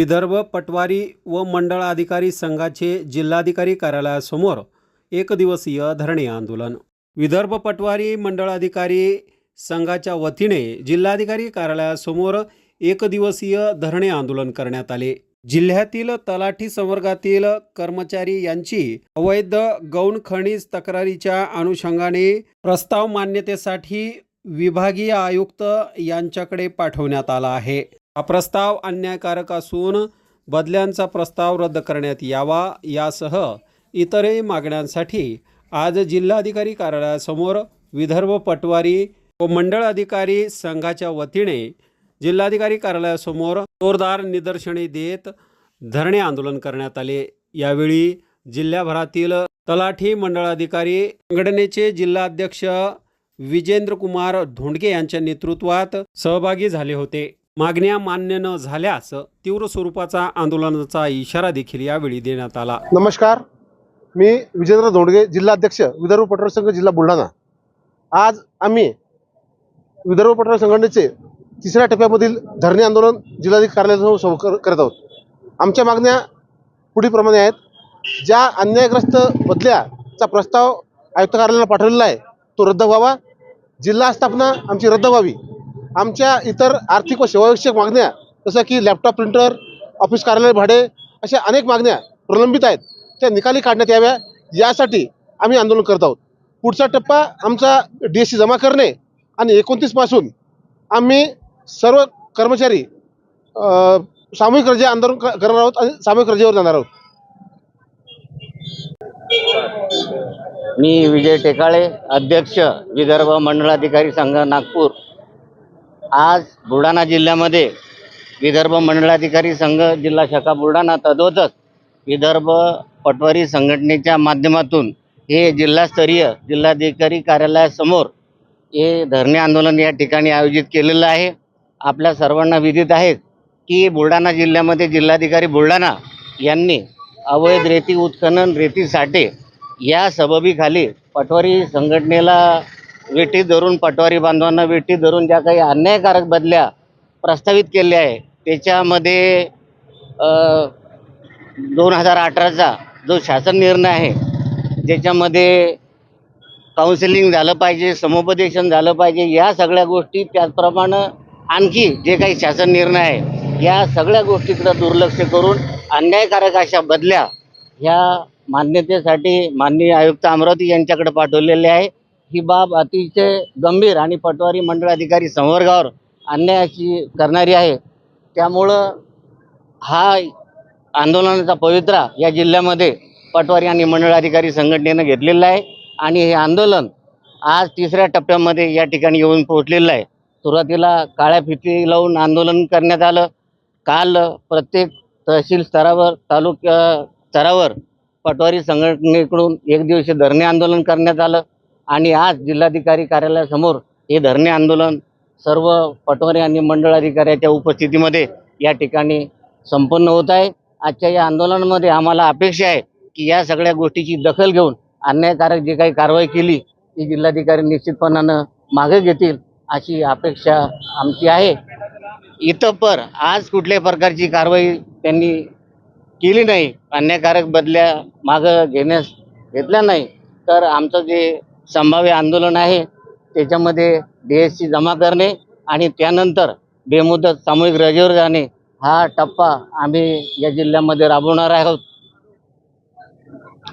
विदर्भ पटवारी व मंडळ अधिकारी संघाचे जिल्हाधिकारी कार्यालयासमोर एकदिवसीय धरणे आंदोलन। विदर्भ पटवारी मंडळ अधिकारी संघाच्या वतीने जिल्हाधिकारी कार्यालयासमोर एकदिवसीय धरणे आंदोलन करण्यात आले। जिल्ह्यातील तलाठी संवर्गातील कर्मचारी यांची अवैध गौण खनिज तक्रारीच्या अनुषंगाने प्रस्ताव मान्यतेसाठी विभागीय आयुक्त यांच्याकडे पाठवण्यात आला आहे। हा प्रस्ताव अन्यायकारक असून बदल्यांचा प्रस्ताव रद्द करण्यात यावा यासह इतरही मागण्यांसाठी आज जिल्हाधिकारी कार्यालयासमोर विदर्भ पटवारी व मंडळ अधिकारी संघाच्या वतीने जिल्हाधिकारी कार्यालयासमोर जोरदार निदर्शने देत धरणे आंदोलन करण्यात आले। यावेळी जिल्ह्याभरातील तलाठी मंडळ अधिकारी संघटनेचे जिल्हाध्यक्ष विजेंद्र कुमार धोंडगे यांच्या नेतृत्वात सहभागी झाले होते। मागण्या मान्य न झाल्यास तीव्र स्वरूपाचा आंदोलनाचा इशारा देखील यावेळी देण्यात आला। नमस्कार, मी विजेंद्र धोंडगे, जिल्हाध्यक्ष विदर्भ पटवारी संघ जिल्हा बुलढाणा। आज आम्ही विदर्भ पटवारी संघटनेचे तिसऱ्या टप्प्यामधील धरणे आंदोलन जिल्हाधिकारी कार्यालयासमोर करत आहोत। आमच्या मागण्या पुढीलप्रमाणे आहेत। ज्या अन्यायग्रस्त बदल्याचा प्रस्ताव आयुक्त कार्यालयाला पाठवलेला आहे तो रद्द व्हावा, जिल्हा स्थापना आमची रद्द व्हावी, आमच्या इतर आर्थिक व सेवाविषयक मागण्या जसं की लॅपटॉप, प्रिंटर, ऑफिस कार्यालय भाडे अशा अनेक मागण्या प्रलंबित आहेत त्या निकाली काढण्यात याव्या यासाठी आम्ही आंदोलन करत आहोत। पुढचा टप्पा आमचा DSC जमा करणे आणि 29 पासून आम्ही सर्व कर्मचारी सामूहिक रजे आंदोलन करणार आहोत आणि सामूहिक रजेवर जाणार आहोत। मी विजय टेकाळे, अध्यक्ष विदर्भ मंडळ अधिकारी संघ नागपूर। आज बुलढाणा जिल्ह्यामध्ये विदर्भ मंडळ अधिकारी संघ जिल्हा शाखा बुलढाणा तद्वतच विदर्भ पटवारी संघटनेच्या माध्यमातून हे जिल्हास्तरीय जिल्हाधिकारी कार्यालयासमोर हे धरणे आंदोलन या ठिकाणी आयोजित केलेलं आहे। आपल्या सर्वांना विदित आहे की बुलढाणा जिल्ह्यामध्ये जिल्हाधिकारी बुलढाणा यांनी अवैध रेती उत्खनन, रेती साठे या सबबीखाली पटवारी संघटनेला वेठी धरून, पटवारी बांधवांना वेठी धरून ज्या काही अन्यायकारक बदल्या प्रस्तावित केल्या आहे त्याच्यामध्ये 2018चा जो शासन निर्णय आहे ज्याच्यामध्ये काउन्सिलिंग झालं पाहिजे, समुपदेशन झालं पाहिजे, या सगळ्या गोष्टी, त्याचप्रमाणे आणखी जे काही शासन निर्णय आहे या सगळ्या गोष्टीकडे दुर्लक्ष करून अन्यायकारक अशा बदल्या ह्या मान्यतेसाठी माननीय आयुक्त अमरावती यांच्याकडे पाठवलेले आहे। ही बाब अतिशय गंभीर आणि पटवारी मंडळ अधिकारी संवर्गावर अन्यायाची करणारी आहे। त्यामुळं हा आंदोलनाचा पवित्रा या जिल्ह्यामध्ये पटवारी आणि मंडळ अधिकारी संघटनेनं घेतलेला आहे आणि हे आंदोलन आज तिसऱ्या टप्प्यामध्ये या ठिकाणी येऊन पोहोचलेलं आहे। सुरुवातीला काळ्या फिती लावून आंदोलन करण्यात आलं। काल प्रत्येक तहसील स्तरावर, तालुका स्तरावर पटवारी संघटनेकडून एक दिवसीय धरणे आंदोलन करण्यात आलं आणि आज जिल्हाधिकारी कार्यालयासमोर हे धरणे आंदोलन सर्व पटवारी आणि मंडळ अधिकाऱ्याच्या उपस्थितीमध्ये या ठिकाणी संपन्न होत आहे। आजच्या या आंदोलनामध्ये आम्हाला अपेक्षा आहे की या सगळ्या गोष्टीची दखल घेऊन अन्यायकारक जे काही कारवाई केली ती जिल्हाधिकारी निश्चितपणानं मागे घेतील अशी अपेक्षा आमची आहे। इतपर आज कुठल्याही प्रकारची कारवाई त्यांनी केली नाही, अन्यायकारक बदल्या मागं घेतल्या नाही, तर आमचं जे संभाव्य आंदोलन आहे त्याच्यामध्ये DSC जमा करणे आणि त्यानंतर बेमुदत सामूहिक रजेवर जाणे हा टप्पा आम्ही या जिल्ह्यामध्ये राबवणार आहोत।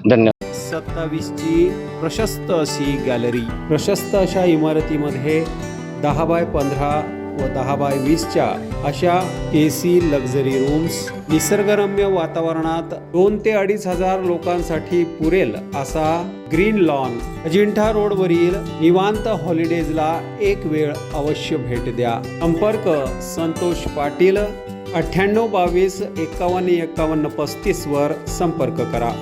धन्यवाद। 27ची प्रशस्त अशी गॅलरी, प्रशस्त अशा इमारतीमध्ये 10x15 व 10x20च्या अशा AC लक्झरी रूम्स, निसर्गरम्य वातावरणात 2 ते 2.5 हजार लोकांसाठी पुरेल असा ग्रीन लॉन, अजिंठा रोडवरील निवांत हॉलिडेजला एक वेळ अवश्य भेट द्या। संपर्क संतोष पाटील, 98 22 51 51 35 वर संपर्क करा।